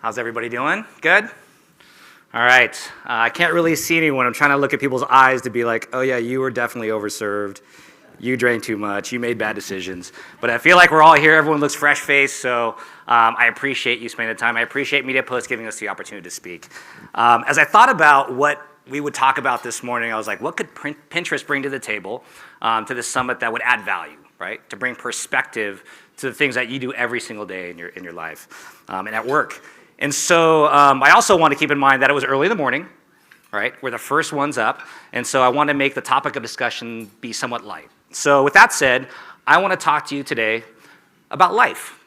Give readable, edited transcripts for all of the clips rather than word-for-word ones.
How's everybody doing? Good? All right. I can't really see anyone. I'm trying to look at people's eyes to be like, oh yeah, you were definitely overserved. You drank too much. You made bad decisions. But I feel like we're all here. Everyone looks fresh-faced, so I appreciate you spending the time. I appreciate Mediapost giving us the opportunity to speak. As I thought about what we would talk about this morning, I was like, what could Pinterest bring to the table to this summit that would add value, right? To bring perspective to the things that you do every single day in your life and at work. And so I also want to keep in mind that it was early in the morning, right? We're the first ones up. And so I want to make the topic of discussion be somewhat light. So with that said, I want to talk to you today about life,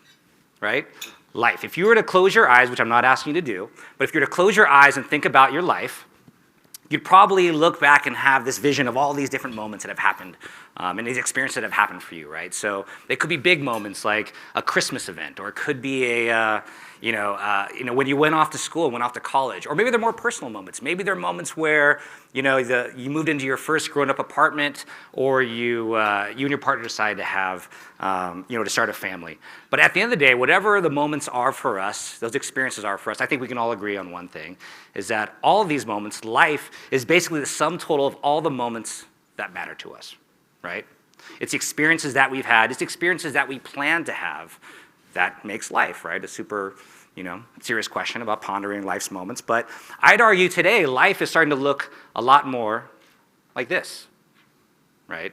right? Life. If you were to close your eyes, which I'm not asking you to do, but if you were to close your eyes and think about your life, you'd probably look back and have this vision of all these different moments that have happened and these experiences that have happened for you, right? So they could be big moments like a Christmas event, or it could be a, when you went off to school, went off to college, or maybe they're more personal moments. Maybe they're moments where, you moved into your first grown-up apartment, or you and your partner decided to have, to start a family. But at the end of the day, whatever the moments are for us, those experiences are for us, I think we can all agree on one thing, is that all of these moments, life is basically the sum total of all the moments that matter to us, right? It's experiences that we've had, it's experiences that we plan to have that makes life, right? A super, serious question about pondering life's moments. But I'd argue today, life is starting to look a lot more like this, right?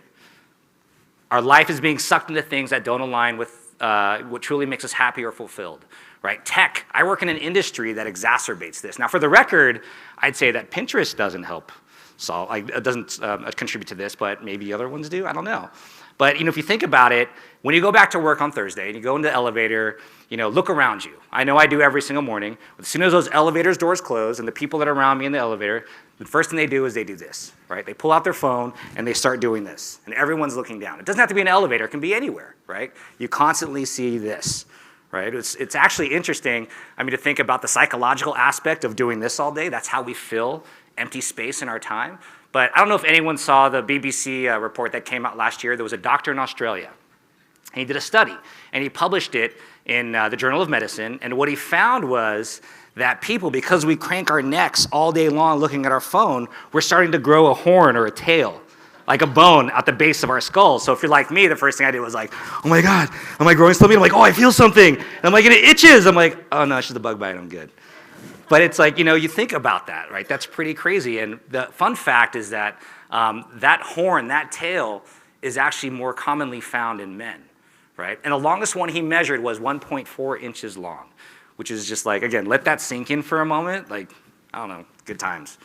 Our life is being sucked into things that don't align with what truly makes us happy or fulfilled, right? Tech, I work in an industry that exacerbates this. Now, for the record, I'd say that Pinterest doesn't help solve, it doesn't contribute to this, but maybe other ones do, I don't know. But if you think about it, when you go back to work on Thursday and you go into the elevator, look around you. I know I do every single morning. As soon as those elevators doors close and the people that are around me in the elevator, the first thing they do is they do this, right? They pull out their phone and they start doing this. And everyone's looking down. It doesn't have to be an elevator. It can be anywhere, right? You constantly see this, right? It's actually interesting, to think about the psychological aspect of doing this all day. That's how we fill empty space in our time. But I don't know if anyone saw the BBC report that came out last year. There was a doctor in Australia. And he did a study, and he published it in the Journal of Medicine. And what he found was that people, because we crank our necks all day long looking at our phone, we're starting to grow a horn or a tail, like a bone at the base of our skull. So if you're like me, the first thing I did was like, oh my God, am I growing something? I'm like, oh, I feel something. And I'm like, and it itches. I'm like, oh no, it's just a bug bite, I'm good. But it's like, you think about that, right? That's pretty crazy. And the fun fact is that that horn, that tail, is actually more commonly found in men, right? And the longest one he measured was 1.4 inches long, which is just like, again, let that sink in for a moment. Like, I don't know, good times.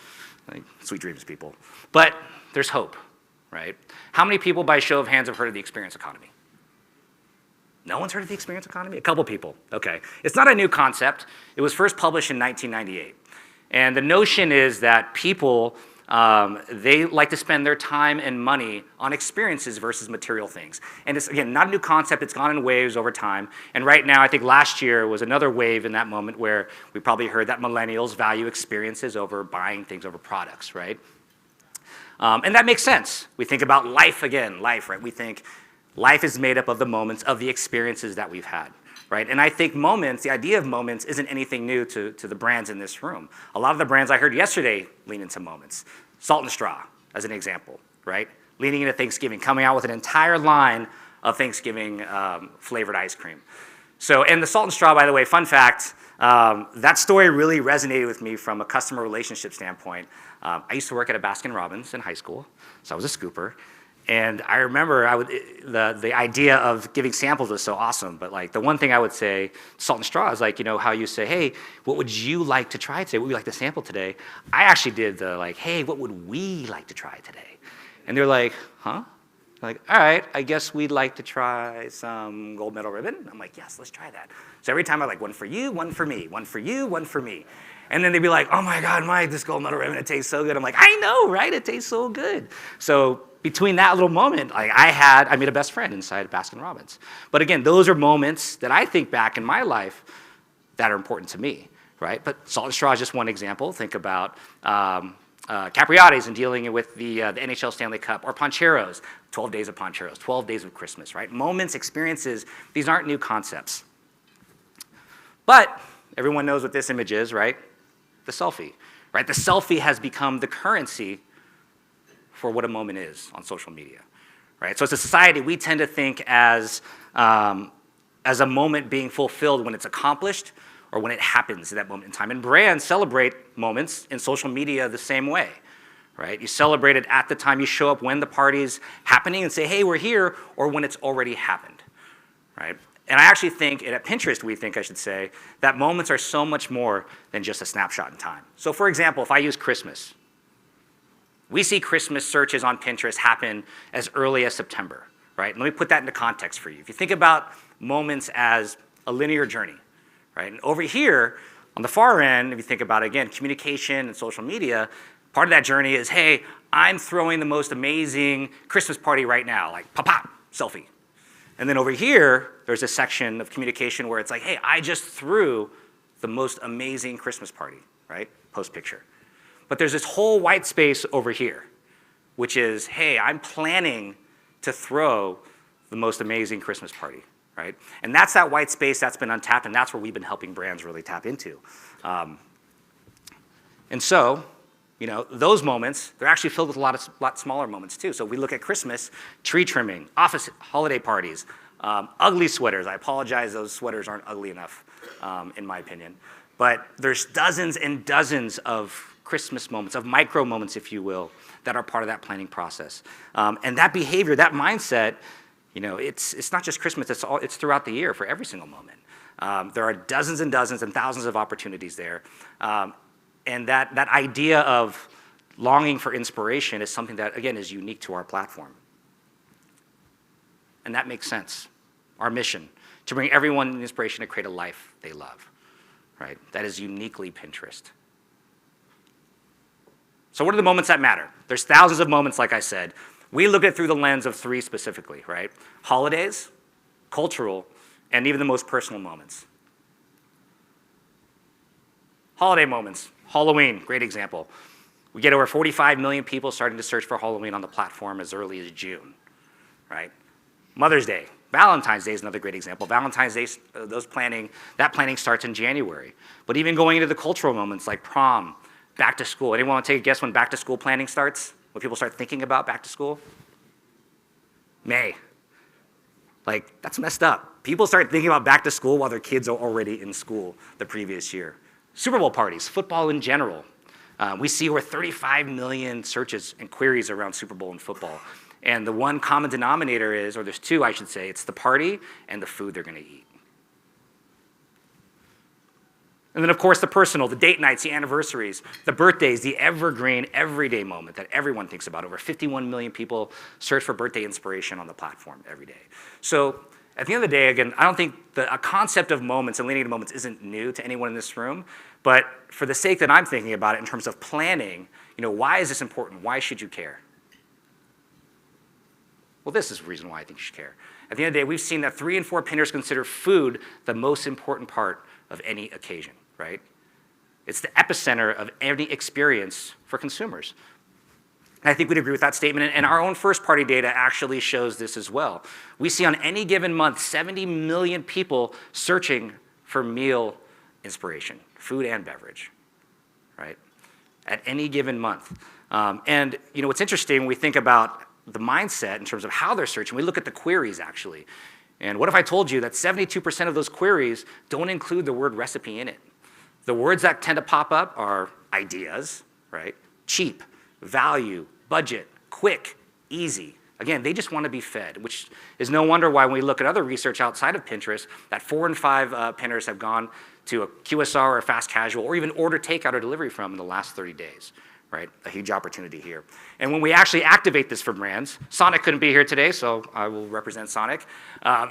Like, sweet dreams, people. But there's hope, right? How many people, by show of hands, have heard of the experience economy? No one's heard of the experience economy? A couple people, okay. It's not a new concept. It was first published in 1998. And the notion is that people, they like to spend their time and money on experiences versus material things. And it's, again, not a new concept. It's gone in waves over time. And right now, I think last year was another wave in that moment where we probably heard that millennials value experiences over buying things over products, right? And that makes sense. We think about life again, life, right? We think life is made up of the moments, of the experiences that we've had, right? And I think moments, the idea of moments, isn't anything new to the brands in this room. A lot of the brands I heard yesterday lean into moments. Salt and Straw, as an example, right? Leaning into Thanksgiving, coming out with an entire line of Thanksgiving flavored ice cream. So, and the Salt and Straw, by the way, fun fact, that story really resonated with me from a customer relationship standpoint. I used to work at a Baskin-Robbins in high school, so I was a scooper. And I remember the idea of giving samples was so awesome, but like the one thing I would say, Salt and Straw is like, how you say, hey, what would you like to try today? What would you like to sample today? I actually did the like, hey, what would we like to try today? And they're like, huh? Like, all right, I guess we'd like to try some gold medal ribbon. I'm like, yes, let's try that. So every time I'm like, one for you, one for me, one for you, one for me. And then they'd be like, oh my God, Mike, this gold medal ribbon, it tastes so good. I'm like, I know, right? It tastes so good. So between that little moment, I made a best friend inside Baskin-Robbins. But again, those are moments that I think back in my life that are important to me, right? But Salt and Straw is just one example. Think about Capriati's and dealing with the NHL Stanley Cup, or Poncheros, 12 days of Poncheros, 12 days of Christmas, right? Moments, experiences, these aren't new concepts. But Everyone knows what this image is, right? The selfie, right? The selfie has become the currency for what a moment is on social media, right? So as a society, we tend to think as a moment being fulfilled when it's accomplished or when it happens at that moment in time. And brands celebrate moments in social media the same way, right? You celebrate it at the time you show up when the party's happening and say, hey, we're here, or when it's already happened, right? And I actually think, and at Pinterest we think, I should say, that moments are so much more than just a snapshot in time. So for example, if I use Christmas, we see Christmas searches on Pinterest happen as early as September, right? Let me put that into context for you. If you think about moments as a linear journey, right? And over here, on the far end, if you think about, again, communication and social media, part of that journey is, hey, I'm throwing the most amazing Christmas party right now, like pop, selfie. And then over here, there's a section of communication where it's like, hey, I just threw the most amazing Christmas party, right? Post picture. But there's this whole white space over here, which is, hey, I'm planning to throw the most amazing Christmas party, right? And that's that white space that's been untapped, and that's where we've been helping brands really tap into. And so, you know, those moments, they're actually filled with a lot smaller moments too. So if we look at Christmas, tree trimming, office holiday parties, ugly sweaters. I apologize, those sweaters aren't ugly enough, in my opinion. But there's dozens and dozens of Christmas moments, of micro moments, if you will, that are part of that planning process. And that behavior, that mindset, you know, it's not just Christmas, it's throughout the year for every single moment. There are dozens and dozens and thousands of opportunities there. And that idea of longing for inspiration is something that, again, is unique to our platform. And that makes sense. Our mission, to bring everyone the inspiration to create a life they love, right? That is uniquely Pinterest. So what are the moments that matter? There's thousands of moments, like I said. We look at it through the lens of three specifically, right? Holidays, cultural, and even the most personal moments. Holiday moments. Halloween, great example. We get over 45 million people starting to search for Halloween on the platform as early as June, right? Mother's Day, Valentine's Day is another great example. Valentine's Day, that planning starts in January. But even going into the cultural moments like prom, back to school. Anyone want to take a guess when back to school planning starts? When people start thinking about back to school? May. Like, that's messed up. People start thinking about back to school while their kids are already in school the previous year. Super Bowl parties, football in general. We see over 35 million searches and queries around Super Bowl and football. And the one common denominator is, or there's two, I should say, it's the party and the food they're going to eat. And then, of course, the personal, the date nights, the anniversaries, the birthdays, the evergreen, everyday moment that everyone thinks about. Over 51 million people search for birthday inspiration on the platform every day. So at the end of the day, again, I don't think a concept of moments and leaning into moments isn't new to anyone in this room. But for the sake that I'm thinking about it in terms of planning, you know, why is this important? Why should you care? Well, this is the reason why I think you should care. At the end of the day, we've seen that 3 in 4 Pinners consider food the most important part of any occasion, right? It's the epicenter of any experience for consumers. And I think we'd agree with that statement, and our own first-party data actually shows this as well. We see on any given month 70 million people searching for meal inspiration, food and beverage, right? At any given month. And you know, what's interesting, when we think about the mindset in terms of how they're searching, we look at the queries actually. And what if I told you that 72% of those queries don't include the word recipe in it? The words that tend to pop up are ideas, right? Cheap, value, budget, quick, easy. Again, they just want to be fed, which is no wonder why when we look at other research outside of Pinterest, that 4 in 5 Pinners have gone to a QSR or a fast casual or even order takeout or delivery from in the last 30 days. Right? A huge opportunity here. And when we actually activate this for brands, Sonic couldn't be here today, so I will represent Sonic.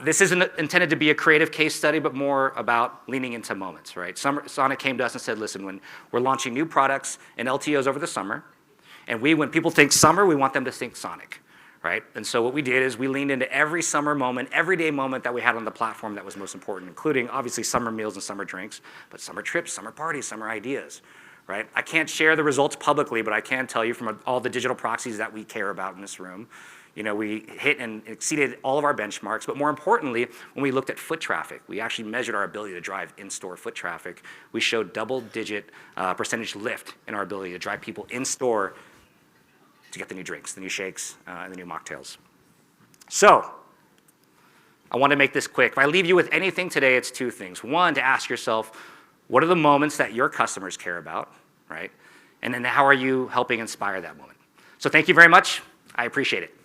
This isn't intended to be a creative case study, but more about leaning into moments, right? Sonic came to us and said, listen, when we're launching new products and LTOs over the summer, and when people think summer, we want them to think Sonic, right? And so what we did is we leaned into every summer moment, everyday moment that we had on the platform that was most important, including obviously summer meals and summer drinks, but summer trips, summer parties, summer ideas. Right? I can't share the results publicly, but I can tell you from all the digital proxies that we care about in this room, We hit and exceeded all of our benchmarks, but more importantly, when we looked at foot traffic, we actually measured our ability to drive in-store foot traffic. We showed double-digit percentage lift in our ability to drive people in-store to get the new drinks, the new shakes, and the new mocktails. So, I want to make this quick. If I leave you with anything today, it's two things. One, to ask yourself, what are the moments that your customers care about, right? And then how are you helping inspire that moment? So thank you very much. I appreciate it.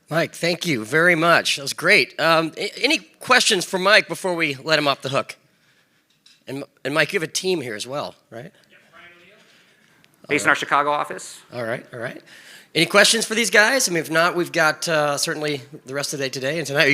Mike, thank you very much. That was great. Any questions for Mike before we let him off the hook? And Mike, you have a team here as well, right? Based in our Chicago office. All right. Any questions for these guys? I mean, if not, we've got certainly the rest of the day today and tonight.